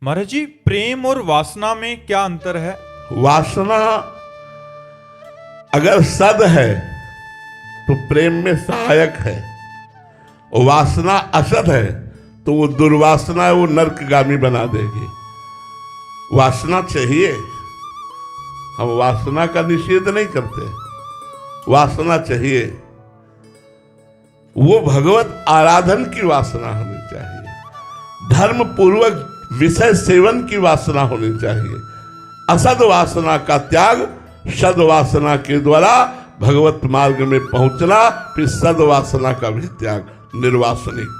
महाराज जी, प्रेम और वासना में क्या अंतर है? वासना अगर सद है तो प्रेम में सहायक है, और वासना असद है तो वो दुर्वासना है, वो नरकगामी बना देगी। वासना चाहिए, हम वासना का निषेध नहीं करते, वासना चाहिए। वो भगवत आराधन की वासना होनी चाहिए, धर्म पूर्वक विषय सेवन की वासना होनी चाहिए। असद वासना का त्याग, सद वासना के द्वारा भगवत मार्ग में पहुंचना, फिर सद वासना का भी त्याग, निर्वासनिक।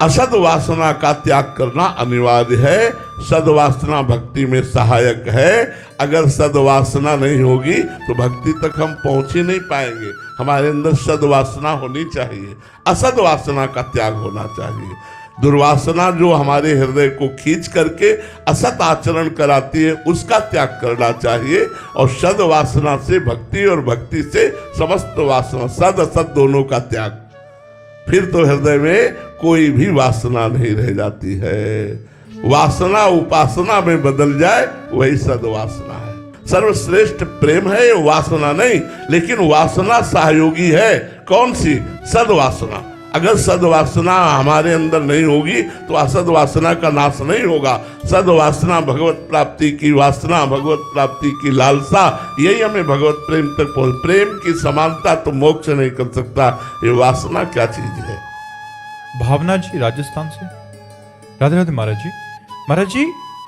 असद वासना का त्याग करना अनिवार्य है। सदवासना भक्ति में सहायक है। अगर सदवासना नहीं होगी तो भक्ति तक हम पहुंच ही नहीं पाएंगे। हमारे अंदर सदवासना होनी चाहिए, असद वासना का त्याग होना चाहिए। दुर्वासना जो हमारे हृदय को खींच करके असत आचरण कराती है, उसका त्याग करना चाहिए। और सद वासना से भक्ति, और भक्ति से समस्त वासना, सद असत दोनों का त्याग, फिर तो हृदय में कोई भी वासना नहीं रह जाती है। वासना उपासना में बदल जाए, वही सदवासना है। सर्वश्रेष्ठ प्रेम है, वासना नहीं। लेकिन वासना सहयोगी है। कौन सी? सदवासना। अगर सदवासना हमारे अंदर नहीं होगी तो असद वासना का नाश नहीं होगा। सदवासना भगवत प्राप्ति की वासना, भगवत प्राप्ति की लालसा, यही हमें भगवत प्रेम तक पहुंच। प्रेम की समानता तो मोक्ष नहीं कर सकता। ये वासना क्या चीज है? भावना जी राजस्थान से। राधे राधे महाराज जी। महाराज जी,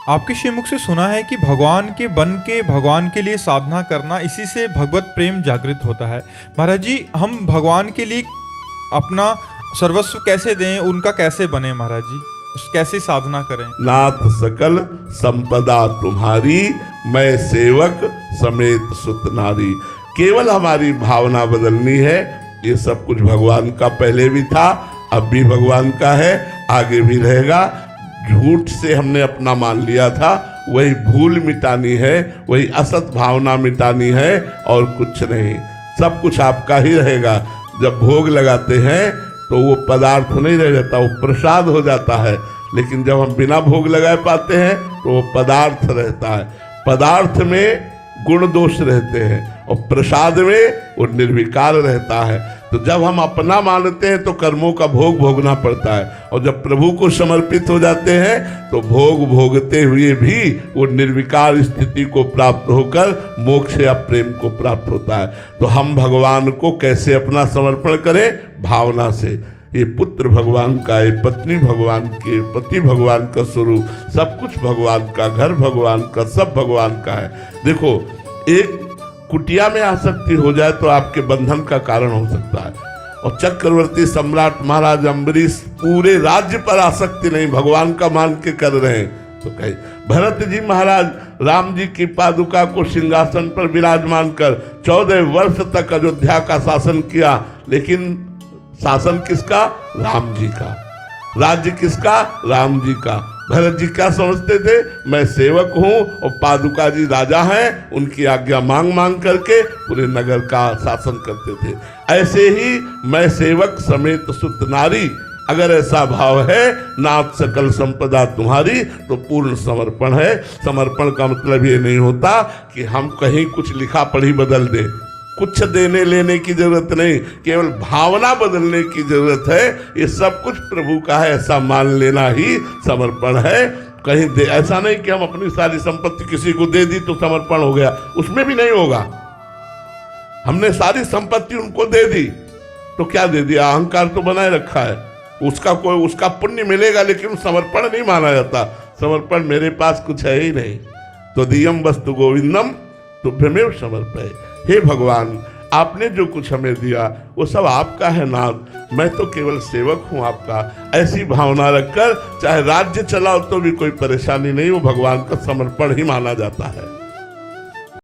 आपके श्रीमुख से सुना है कि भगवान के बन के भगवान के लिए साधना करना, इसी से भगवत प्रेम जागृत होता है। महाराज जी, हम भगवान के लिए अपना सर्वस्व कैसे दें, उनका कैसे बने महाराज जी? कैसे साधना करें? नाथ सकल संपदा तुम्हारी, मैं सेवक समेत सुत नारी। केवल हमारी भावना बदलनी है। ये सब कुछ भगवान का पहले भी था, अब भी भगवान का है, आगे भी रहेगा। झूठ से हमने अपना मान लिया था, वही भूल मिटानी है, वही असत भावना मिटानी है, और कुछ नहीं। सब कुछ आपका ही रहेगा। जब भोग लगाते हैं तो वो पदार्थ नहीं रह जाता, वो प्रसाद हो जाता है। लेकिन जब हम बिना भोग लगाए पाते हैं तो वो पदार्थ रहता है। पदार्थ में गुण दोष रहते हैं, और प्रसाद में वो निर्विकार रहता है। तो जब हम अपना मानते हैं तो कर्मों का भोग भोगना पड़ता है, और जब प्रभु को समर्पित हो जाते हैं तो भोग भोगते हुए भी वो निर्विकार स्थिति को प्राप्त होकर मोक्ष या प्रेम को प्राप्त होता है। तो हम भगवान को कैसे अपना समर्पण करें? भावना से। ये पुत्र भगवान का, ये पत्नी भगवान की, पति भगवान का स्वरूप, सब कुछ भगवान का, घर भगवान का, सब भगवान का है। देखो, एक कुटिया में आसक्ति हो जाए तो आपके बंधन का कारण हो सकता है। और चक्रवर्ती सम्राट महाराज अम्बरीश पूरे राज्य पर आसक्ति नहीं, भगवान का मान के कर रहे हैं। तो कहे भरत जी महाराज राम जी की पादुका को सिंहासन पर विराजमान कर 14 वर्ष तक अयोध्या का शासन किया। लेकिन शासन किसका? राम जी का। राज्य किसका? राम जी का। भरत जी क्या समझते थे? मैं सेवक हूं और पादुका जी राजा हैं, उनकी आज्ञा मांग मांग करके पूरे नगर का शासन करते थे। ऐसे ही मैं सेवक समेत सुत नारी, अगर ऐसा भाव है, नाथ सकल संपदा तुम्हारी, तो पूर्ण समर्पण है। समर्पण का मतलब ये नहीं होता कि हम कहीं कुछ लिखा पढ़ी बदल दें। कुछ देने लेने की जरूरत नहीं, केवल भावना बदलने की जरूरत है। ये सब कुछ प्रभु का है, ऐसा मान लेना ही समर्पण है। कहीं दे, ऐसा नहीं कि हम अपनी सारी संपत्ति किसी को दे दी तो समर्पण हो गया, उसमें भी नहीं होगा। हमने सारी संपत्ति उनको दे दी तो क्या दे दिया? अहंकार तो बनाए रखा है। उसका पुण्य मिलेगा, लेकिन समर्पण नहीं माना जाता। समर्पण मेरे पास कुछ है ही नहीं, तो दियम वस्तु गोविंदम तुभ्यमेव समर्पय। हे भगवान, आपने जो कुछ हमें दिया वो सब आपका है नाथ, मैं तो केवल सेवक हूं आपका। ऐसी भावना रखकर चाहे राज्य चलाओ तो भी कोई परेशानी नहीं, वो भगवान का समर्पण ही माना जाता है।